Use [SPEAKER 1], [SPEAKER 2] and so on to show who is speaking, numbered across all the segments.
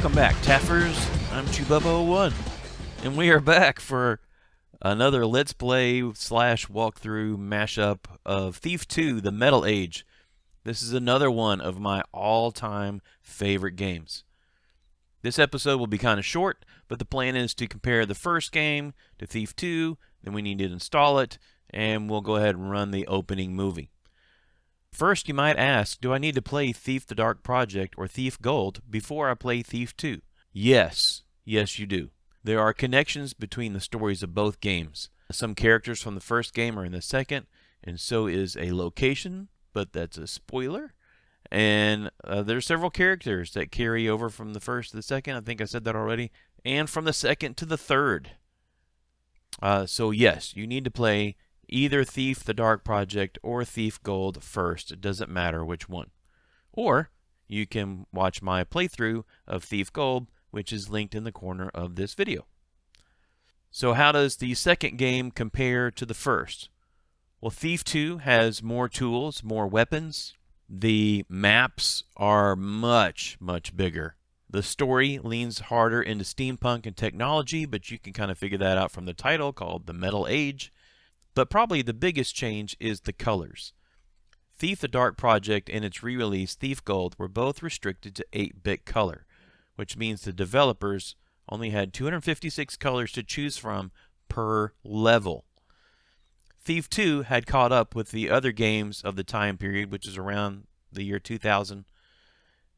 [SPEAKER 1] Welcome back, Taffers. I'm Chububba01, and we are back for another Let's Play slash walkthrough mashup of Thief 2: The Metal Age. This is another one of my all-time favorite games. This episode will be kind of short, but the plan is to compare the first game to Thief 2, then we need to install it, and we'll go ahead and run the opening movie. First, you might ask, do I need to play Thief the Dark Project or Thief Gold before I play Thief 2? Yes. Yes, you do. There are connections between the stories of both games. Some characters from the first game are in the second, and so is a location, but that's a spoiler. And there's several characters that carry over from the first to the second. I think I said that already. And from the second to the third. So yes, you need to play either Thief the Dark Project or Thief Gold first. It doesn't matter which one. Or you can watch my playthrough of Thief Gold, which is linked in the corner of this video. So how does the second game compare to the first? Well, Thief 2 has more tools, more weapons. The maps are much, much bigger. The story leans harder into steampunk and technology, but you can kind of figure that out from the title called The Metal Age. But probably the biggest change is the colors. Thief the Dark Project and its re-release Thief Gold were both restricted to 8-bit color, which means the developers only had 256 colors to choose from per level. Thief 2 had caught up with the other games of the time period, which is around the year 2000,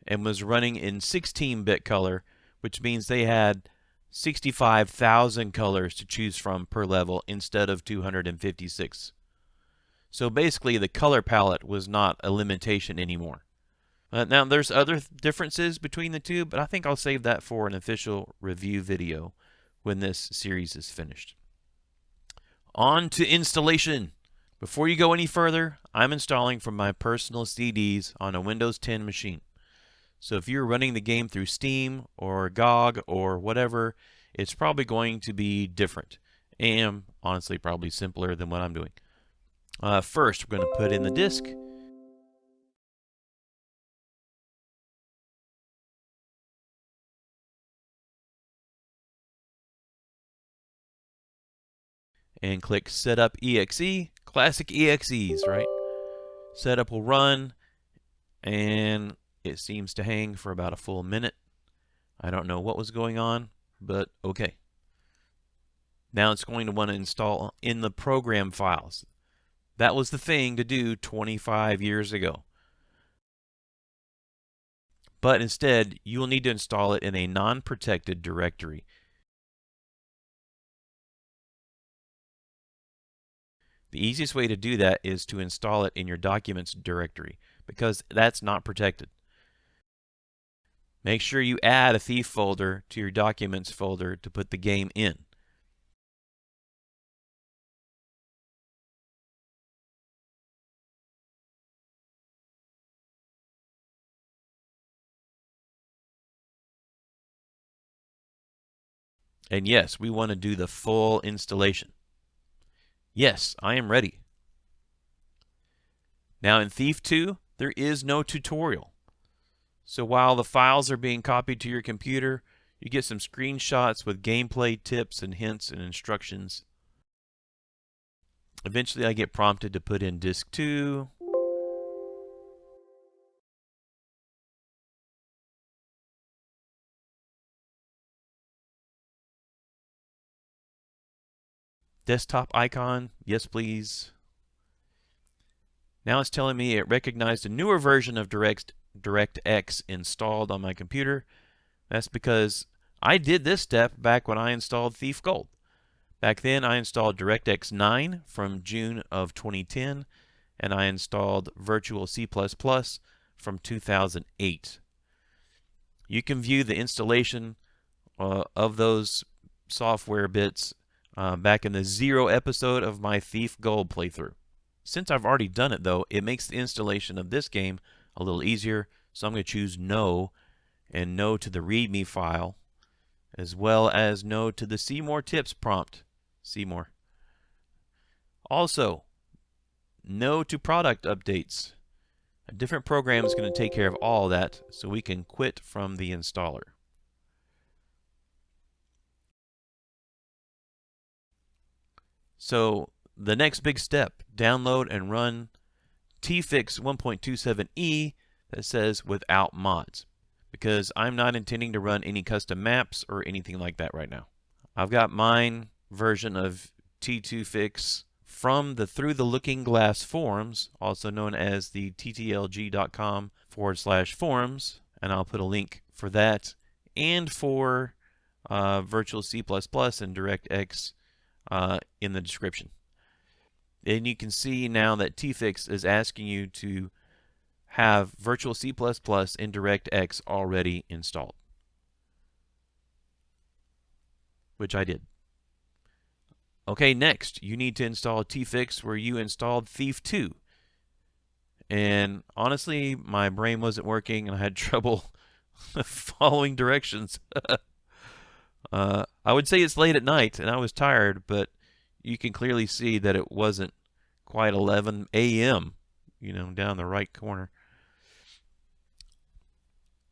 [SPEAKER 1] and was running in 16-bit color, which means they had 65,000 colors to choose from per level instead of 256. So basically the color palette was not a limitation anymore. Now there's other differences between the two, but I think I'll save that for an official review video when this series is finished. On to installation. Before you go any further, I'm installing from my personal CDs on a Windows 10 machine. So if you're running the game through Steam or GOG or whatever, it's probably going to be different. And honestly, probably simpler than what I'm doing. First, we're going to put in the disk. And click Setup EXE. Classic EXEs, right? Setup will run, and it seems to hang for about a full minute. I don't know what was going on, but okay. Now it's going to want to install in the program files. That was the thing to do 25 years ago. But instead, you will need to install it in a non-protected directory. The easiest way to do that is to install it in your Documents directory, because that's not protected. Make sure you add a Thief folder to your Documents folder to put the game in. And yes, we want to do the full installation. Yes, I am ready. Now in Thief 2, there is no tutorial. So while the files are being copied to your computer, you get some screenshots with gameplay tips and hints and instructions. Eventually I get prompted to put in disk 2. Desktop icon, yes please. Now it's telling me it recognized a newer version of DirectX installed on my computer. That's because I did this step back when I installed Thief Gold. Back then I installed DirectX 9 from June of 2010, and I installed Virtual C++ from 2008. You can view the installation of those software bits back in the 0 episode of my Thief Gold playthrough. Since I've already done it though, it makes the installation of this game a little easier, so I'm going to choose No, and No to the README file, as well as No to the See More Tips prompt. See more. Also, No to product updates. A different program is going to take care of all that, so we can quit from the installer. So the next big step, download and run TFix 1.27e that says without mods, because I'm not intending to run any custom maps or anything like that right now. I've got mine version of TFix from the Through the Looking Glass forums, also known as the ttlg.com/forums, and I'll put a link for that and for Virtual C++ and DirectX in the description. And you can see now that TFix is asking you to have Virtual C++ and DirectX already installed, which I did. Okay, next, you need to install TFix where you installed Thief 2. And honestly, my brain wasn't working and I had trouble following directions. I would say it's late at night and I was tired, but you can clearly see that it wasn't quite 11 a.m., down the right corner.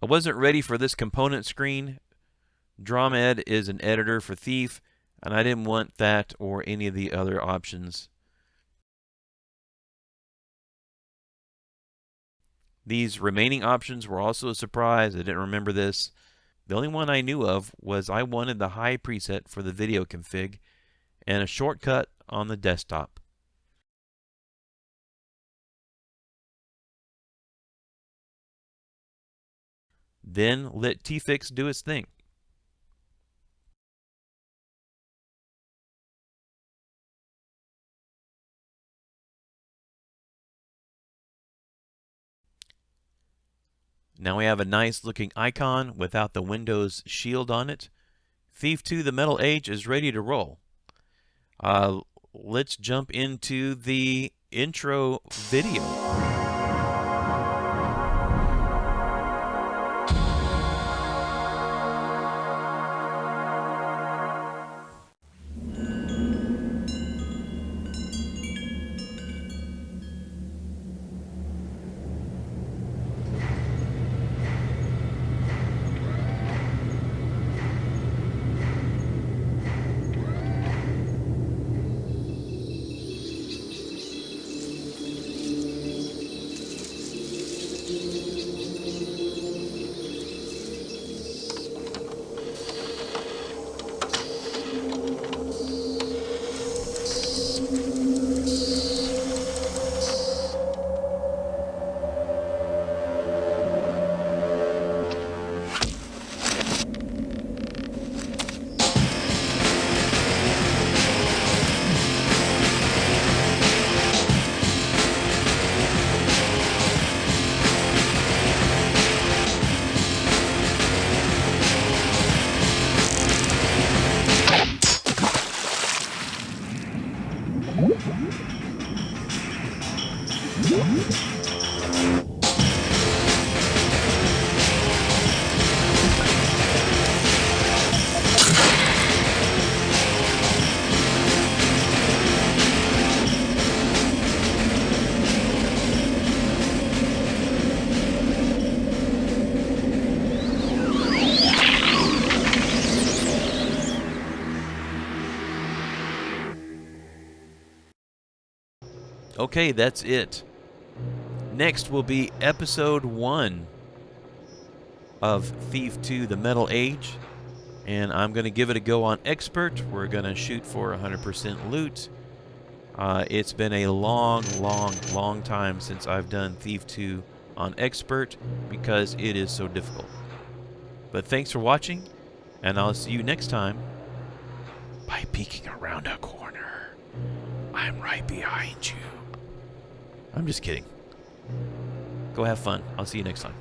[SPEAKER 1] I wasn't ready for this component screen. DromEd is an editor for Thief, and I didn't want that or any of the other options. These remaining options were also a surprise. I didn't remember this. The only one I knew of was I wanted the high preset for the video config and a shortcut on the desktop. Then let TFix do its thing. Now we have a nice looking icon without the Windows shield on it. Thief 2 the Metal Age is ready to roll. Let's jump into the intro video. Okay, that's it. Next will be episode 1 of Thief 2 the Metal Age, and I'm going to give it a go on Expert. We're going to shoot for 100% loot. It's been a long time since I've done Thief 2 on Expert because it is so difficult. But thanks for watching, and I'll see you next time by peeking around a corner. I'm right behind you. I'm just kidding. Go have fun. I'll see you next time.